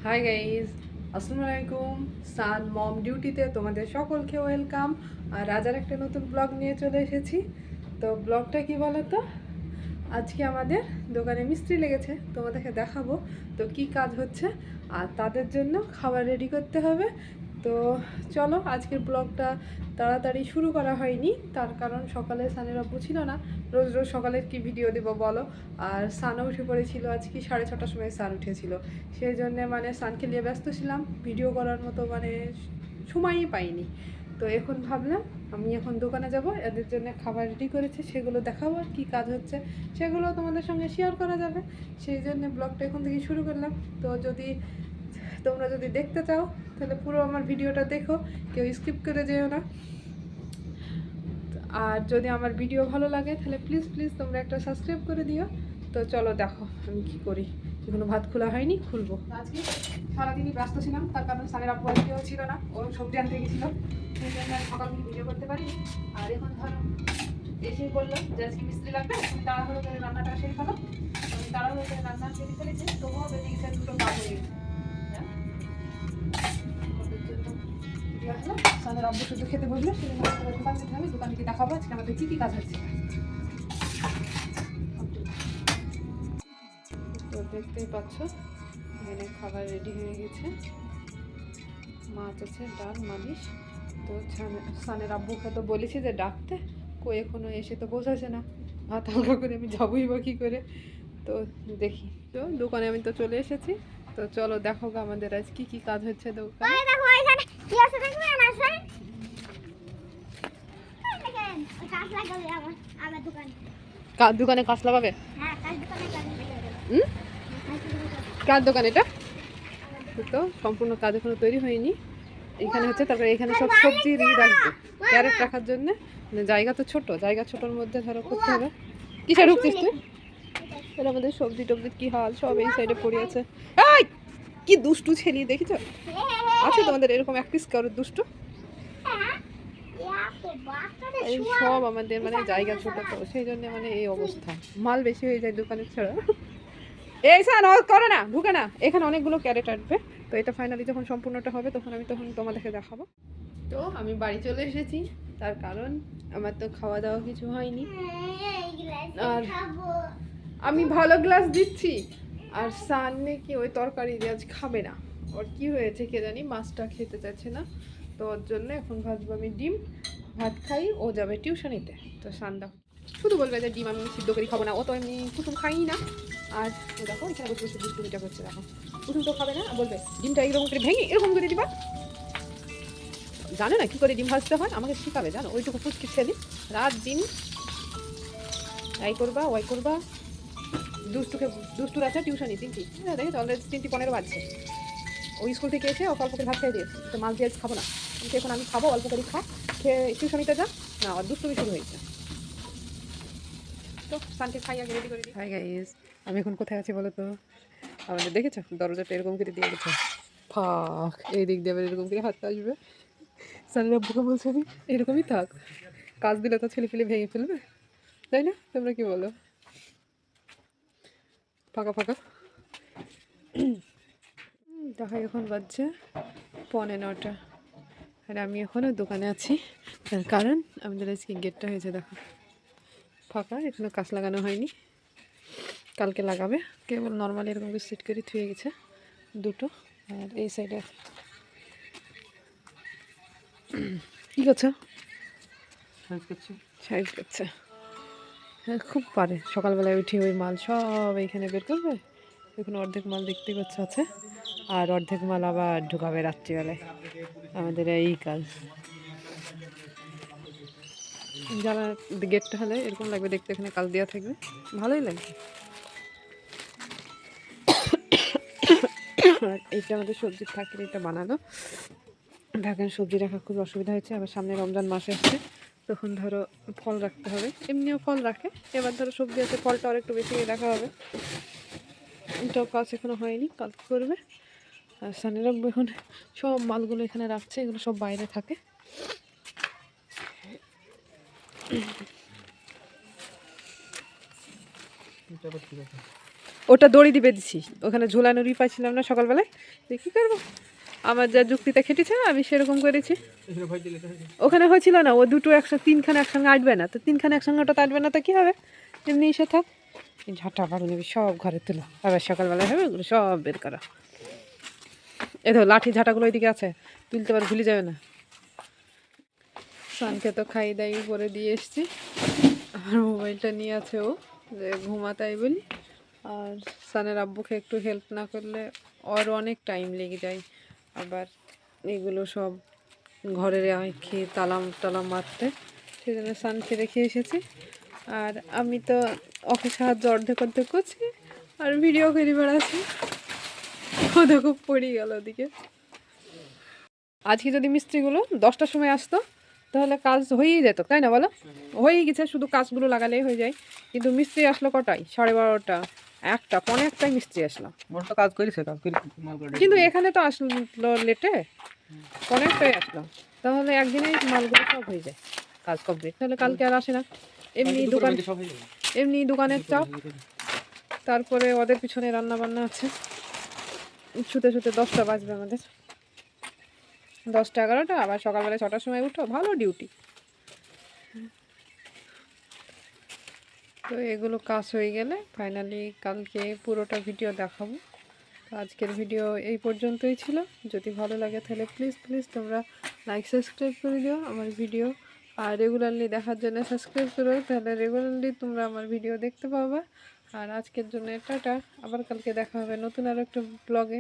Hi guys, আসসালামু আলাইকুম। সান মম ডিউটিতে তোমাদের সকলকে ওয়েলকাম। আর আজ আর একটা নতুন ব্লগ নিয়ে চলে এসেছি। তো ব্লগটা কি বলো তো, আজকে আমাদের দোকানে মিস্ত্রি লেগেছে, তোমাদেরকে দেখাবো তো কি কাজ হচ্ছে। আর তাদের জন্য খাবার রেডি করতে হবে। তো চলো, আজকের ব্লগটা তাড়াতাড়ি শুরু করা হয়নি, তার কারণ সকালে সানের আব্বু ছিল না। রোজ রোজ সকালে কি ভিডিও দেবো বলো। আর সানও উঠে পড়েছিল, আজকে 6:30টার সময় সান উঠেছিল। সেই জন্যে সানকে নিয়ে ব্যস্ত ছিলাম, ভিডিও করার মতো সময়ই পাইনি। তো এখন ভাবলাম আমি এখন দোকানে যাব, এদের জন্য খাবার রেডি করেছে সেগুলো দেখাবো, আর কী কাজ হচ্ছে সেগুলো তোমাদের সঙ্গে শেয়ার করা যাবে। সেই জন্য ব্লগটা এখন থেকে শুরু করলাম। তো তোমরা যদি দেখতে চাও তাহলে পুরো আমার ভিডিওটা দেখো, কেউ স্কিপ করে যেও না। আর যদি আমার ভিডিও ভালো লাগে তাহলে প্লিজ প্লিজ তোমরা একটা সাবস্ক্রাইব করে দিও। তো চলো দেখো আমি কি করি। এখনো ভাত খোলা হয়নি, খুলবো। আজকে সারাদিনই ব্যস্ত ছিলাম, তার কারণ সানের আব্বু আজকেও ছিল না, ও সবজি আনতে গেছিলো। সেই জন্য আমি সকাল থেকে ভিডিও করতে পারিনি। আর এখন ধরো এসে বললো যে আজকে মিস্ত্রি লাগবে, তুমি তাড়াহুড়ো করে রান্নাটা সেরে ফেলো। আমি তাড়াহুড়ো করে রান্না সেরে ফেলেছি, তবুও বেরিয়ে গেছে দুটো কাজ হয়ে গেছে। সানের আব্বু শুধু খেতে বসবে, সেজন্য দোকান যেতে হবে, দোকান থেকে দেখাবো আজকে আমাদের কী কী কাজ হচ্ছে। তো দেখতেই পাচ্ছ এখানে খাবার রেডি হয়ে গেছে, মাছ আছে, ডাল, মালিশ। তো সানের আব্বুকে তো বলেছি যে ডাকতে, কই এখনো এসে তো বসাছে না। ভাত হালকা করে আমি যাবোই বা কী করে। তো দেখি, তো দোকানে আমি তো চলে এসেছি। তো চলো দেখো আমাদের আজ কি কি কাজ হচ্ছে দোকানে। কার দোকানে কাজ লাগাবে? কার দোকান এটা? তো সম্পূর্ণ কাজ এখনো তৈরি হয়নি। এখানে হচ্ছে, তারপরে এখানে সব সবজি রাখবে, ক্যারেট রাখার জন্য। জায়গা তো ছোট, জায়গা ছোটোর মধ্যে ধরো করতে হবে। কিসে ঢুকছিস তুই? তাহলে আমাদের সবজি টবজি কি হাল, সব এই সাইডে পড়ে আছে। এই কি দুষ্টু ছেলে দেখেছো? আছে তোমাদের এরকম এক পিস কারোর দুষ্টু? এই সব আমাদের জায়গা ছোট, তো সেই জন্য এই অবস্থা। মাল বেশি হয়ে যায় দোকানের ছাড়া। এই সান করে না, ঢুকে না। এখানে অনেকগুলো ক্যারেট আসবে। তো এটা ফাইনালি যখন সম্পূর্ণটা হবে তখন তোমাদেরকে দেখাবো। তো আমি বাড়ি চলে এসেছি, তার কারণ আমার তো খাওয়া দাওয়া কিছু হয়নি। আর আমি ভালো গ্লাস দিচ্ছি, আর সান নাকি ওই তরকারি দিয়ে আজ খাবে না। ওর কি হয়েছে কে জানি, মাছটা খেতে চাইছে না। তো ওর জন্য এখন ভাজবো আমি ডিম, ভাত খাই, ও যাবে টিউশনিতে। তো সানটা শুধু বলবে যে ডিম আমি সিদ্ধ করে খাবো না, ও তো এমনি কুসুম খাই না। আর দেখো এখানে বসে বসে দুষ্টুমিটা করছে, দেখো কুসুম তো খাবে না, বলবে ডিমটা এরকম করে ভেঙে এরকম করে দিবা। জানো না কি করে ডিম ভাজতে হয়, আমাকে শিখাবে জানো। ওইটুকু ফুচকি ছেলে রাত দিন এই করবা ওই করবা। দুষ্টুর আছে টিউশনি তিনটি, হ্যাঁ দেখে তো অলরেডি 3:15 বাজছে। ওই স্কুল থেকে এসে অল্প করে ভাত খেয়ে দিয়েছে, তো মাছ দিয়ে খাবো না। কিন্তু এখন আমি খাবো, অল্প করে খা, খেয়ে টিউশনিতে যা না। আর দুষ্টুমি শুরু হয়েছে। তো সানকে খাই আগে রেডি করে দিই। হাই গাইস, আমি এখন কোথায় আছি বলো তো? আমাদের দেখেছো দরজাটা এরকম করে দিয়ে গেছে, ফাঁক। এই দিক দিয়ে আবার এরকম করে হাত আসবে। সানের আব্বুকে বলছে আমি এরকমই থাক, কাজ দিলে তো ছেলে ফেলে ভেঙে ফেলবে, তাই না? তোমরা কি বলো? ফাঁকা ফাঁকা। দেখা এখন বাজছে 9:15, আর আমি এখনও দোকানে আছি। তার কারণ আমাদের আজকে গেটটা হয়েছে দেখো ফাঁকা, এখনো কাঁচ লাগানো হয়নি, কালকে লাগাবে। কেবল নর্মালি এরকম করে সেট করে থুয়ে গেছে দুটো। আর এই সাইডে কী করছো? সাইজ করছে। হ্যাঁ খুব পারে, সকালবেলায় উঠে ওই মাল সব এইখানে বের করবে। এখন অর্ধেক মাল দেখতেই পাচ্ছ আছে, আর অর্ধেক মাল আবার ঢুকাবে রাত্রিবেলায়। আমাদের এই কাজ। যারা গেটটা হলে এরকম লাগবে দেখতে, এখানে কাজ দেওয়া থাকবে, ভালোই লাগবে। আর এইটা আমাদের সবজির থাকের, এটা বানানো। ঢাকার সবজি রাখা খুব অসুবিধা হয়েছে, আবার সামনে রমজান মাস আসছে, তখন ধরো ফল রাখতে হবে। এমনিও ফল রাখে, এবার ধরো সবজি আছে, ফলটা আর একটু বেশি রাখা হবে। এটাও কাজ এখনো হয়নি, কাজ করবে। আর সানিরা এখন সব মালগুলো এখানে রাখছে, এগুলো সব বাইরে থাকে। ওটা দড়ি দিয়ে বেঁধেছি, ওখানে ঝুলানো রি পাইছিলাম না সকালবেলায়, কী করবো, আমার যা যুক্তিতে খেটেছে আমি সেরকম করেছি। ওখানে হয়েছিল না, ও দুটো একসঙ্গে তিনখানে একসঙ্গে আটবে না, তো তিনখানে একসঙ্গে ওটা তো আটবে না, তো কী হবে, এমনি এসে থাক। ঝাঁটা বাড়ি নেবি সব ঘরে তুলো, আবার সকালবেলায় হবে ওগুলো সব বের করা। এ ধর লাঠি ঝাঁটাগুলো ওইদিকে আছে, তুলতে পারে, ভুলে যাবে না। সানকে তো খাই দাই করে দিয়ে এসছি, আমার মোবাইলটা নিয়ে আছে ও, যে ঘুমাতাই বলি। আর সানের আব্বুকে একটু হেল্প না করলে ওর অনেক টাইম লেগে যায়, আবার এগুলো সব ঘরের খেয়ে তালাম টালাম মারতে, সেই জন্য সানকে রেখে এসেছি। আর আমি তো ওকে সাহায্য অর্ধেক অর্ধেক করছি আর ভিডিও করে বেড়াচ্ছি। ও দেখো পড়ে গেল ওদিকে। আজকে যদি মিস্ত্রিগুলো 10টার সময় আসতো তাহলে কাজ হয়েই যেত, তাই না বলো? হয়েই গেছে, শুধু কাজগুলো লাগালেই হয়ে যায়। কিন্তু মিস্ত্রি আসলো কটায়? 12:30টা, 1টা, পৌনে 1টায় মিস্ত্রি আসলো। কাজ করেছে কিন্তু এখানে তো আসলো লেটে, পৌনে 1টায় আসলো। তাহলে একদিনেই মালগুলো সব হয়ে যায়, কাজ কমপ্লিট। তাহলে কালকে আর আসে না। এমনি দোকানের চাপ, তারপরে ওদের পিছনে রান্না বান্না আছে, ছুতে ছুতে 10টা বাজবে আমাদের, 10টা 11টা, আবার সকালবেলা 6টার সময় উঠো, ভালো ডিউটি। তো এগুলো কাজ হয়ে গেলে ফাইনালি কালকে পুরোটা ভিডিও দেখাবো। তো আজকের ভিডিও এই পর্যন্তই ছিল। যদি ভালো লাগে তাহলে প্লিজ তোমরা লাইক সাবস্ক্রাইব করে দিও আমার ভিডিও, আর রেগুলারলি দেখার জন্য সাবস্ক্রাইব করো, তাহলে রেগুলারলি তোমরা আমার ভিডিও দেখতে পাবা। আর আজকের জন্য টাটা, আবার কালকে দেখা হবে নতুন আর একটা ব্লগে।